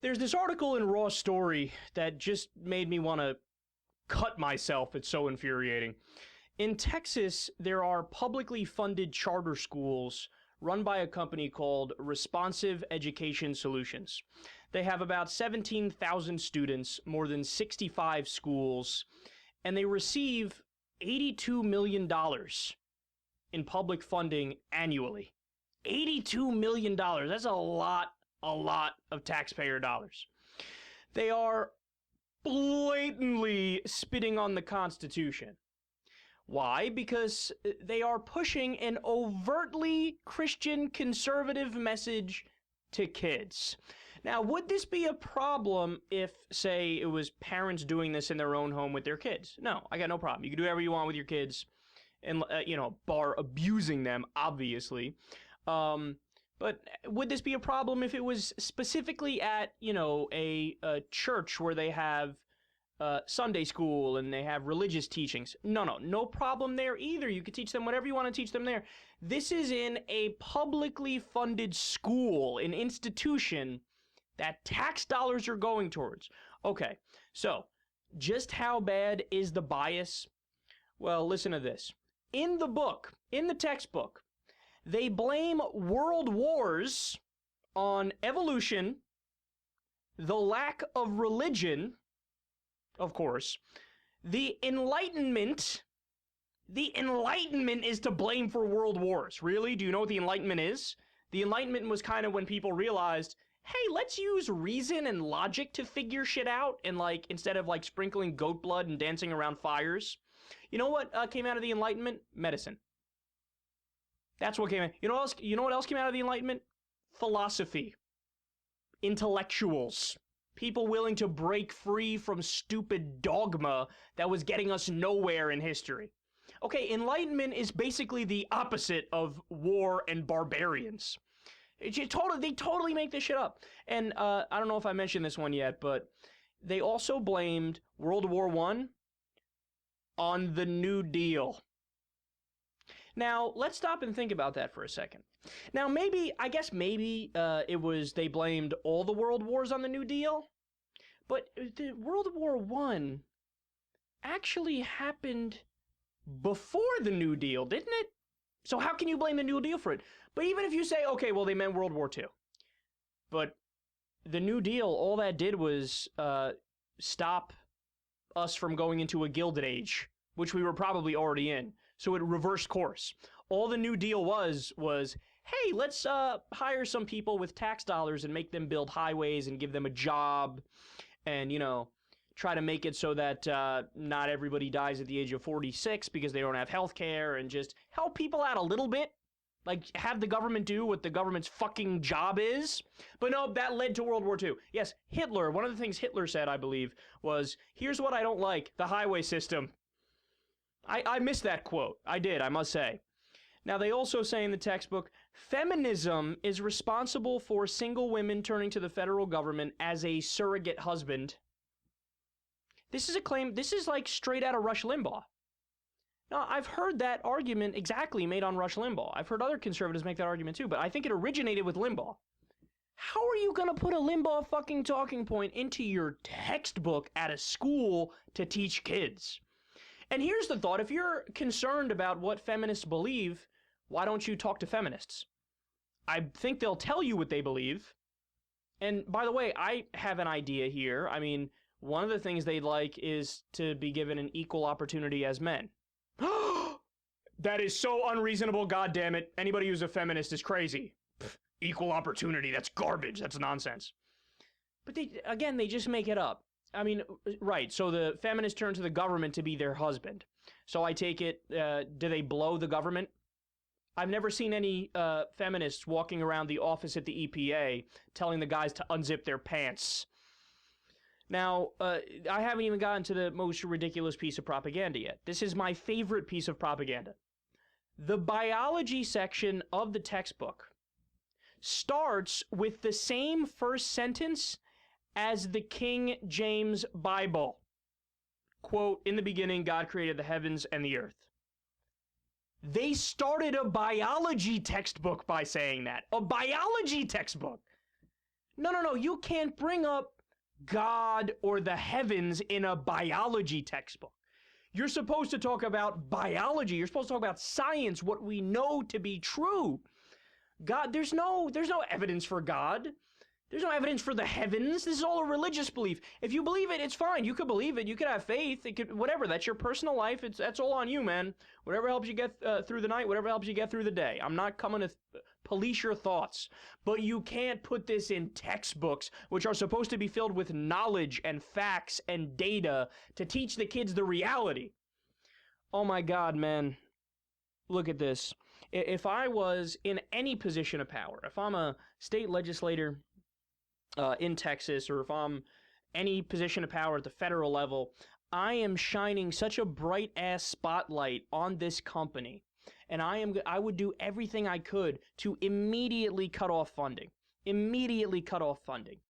There's this article in Raw Story that just made me want to cut myself. It's so infuriating. In Texas, there are publicly funded charter schools run by a company called Responsive Education Solutions. They have about 17,000 students, more than 65 schools, and they receive $82 million in public funding annually. $82 million. That's a lot of taxpayer dollars. They are blatantly spitting on the Constitution. Why? Because they are pushing an overtly Christian conservative message to kids. Now, would this be a problem if, say, it was parents doing this in their own home with their kids? No, I got no problem. You can do whatever you want with your kids, and bar abusing them, obviously. But would this be a problem if it was specifically at, a church where they have Sunday school and they have religious teachings? No problem there either. You could teach them whatever you want to teach them there. This is in a publicly funded school, an institution that tax dollars are going towards. Okay, so just how bad is the bias? Well, listen to this. In the textbook, they blame world wars on evolution, the lack of religion, of course, the Enlightenment. The Enlightenment is to blame for world wars. Really? Do you know what the Enlightenment is? The Enlightenment was kind of when people realized, hey, let's use reason and logic to figure shit out, and instead of sprinkling goat blood and dancing around fires. You know what came out of the Enlightenment? Medicine. That's what came out. You know what else came out of the Enlightenment? Philosophy. Intellectuals. People willing to break free from stupid dogma that was getting us nowhere in history. Okay, Enlightenment is basically the opposite of war and barbarians. They totally make this shit up. And I don't know if I mentioned this one yet, but they also blamed World War I on the New Deal. Now, let's stop and think about that for a second. Now, maybe it was they blamed all the world wars on the New Deal, but the World War I actually happened before the New Deal, didn't it? So how can you blame the New Deal for it? But even if you say, okay, well, they meant World War II. But the New Deal, all that did was stop us from going into a Gilded Age, which we were probably already in. So it reversed course. All the New Deal was, hey, let's hire some people with tax dollars and make them build highways and give them a job and, try to make it so that not everybody dies at the age of 46 because they don't have health care, and just help people out a little bit. Have the government do what the government's fucking job is. But no, that led to World War II. Yes, Hitler, one of the things Hitler said, I believe, was, here's what I don't like, the highway system. I missed that quote. I did, I must say. Now, they also say in the textbook, feminism is responsible for single women turning to the federal government as a surrogate husband. This is a claim, this is straight out of Rush Limbaugh. Now, I've heard that argument exactly made on Rush Limbaugh. I've heard other conservatives make that argument too, but I think it originated with Limbaugh. How are you going to put a Limbaugh fucking talking point into your textbook at a school to teach kids? And here's the thought, if you're concerned about what feminists believe, why don't you talk to feminists? I think they'll tell you what they believe. And by the way, I have an idea here. I mean, one of the things they'd like is to be given an equal opportunity as men. That is so unreasonable, goddammit. Anybody who's a feminist is crazy. Pff, equal opportunity, that's garbage, that's nonsense. But they just make it up. I mean, right, so the feminists turn to the government to be their husband. So I take it, do they blow the government? I've never seen any feminists walking around the office at the EPA telling the guys to unzip their pants. Now, I haven't even gotten to the most ridiculous piece of propaganda yet. This is my favorite piece of propaganda. The biology section of the textbook starts with the same first sentence as the King James Bible. Quote, in the beginning, God created the heavens and the earth. They started a biology textbook by saying that. A biology textbook. No. You can't bring up God or the heavens in a biology textbook. You're supposed to talk about biology. You're supposed to talk about science, what we know to be true. God, there's no evidence for God. There's no evidence for the heavens. This is all a religious belief. If you believe it, it's fine. You could believe it. You could have faith. It could, whatever. That's your personal life. That's all on you, man. Whatever helps you get through the night, whatever helps you get through the day. I'm not coming to police your thoughts. But you can't put this in textbooks, which are supposed to be filled with knowledge and facts and data to teach the kids the reality. Oh my God, man. Look at this. If I was in any position of power, if I'm a state legislator in Texas, or if I'm any position of power at the federal level, I am shining such a bright ass spotlight on this company, and I would do everything I could to immediately cut off funding.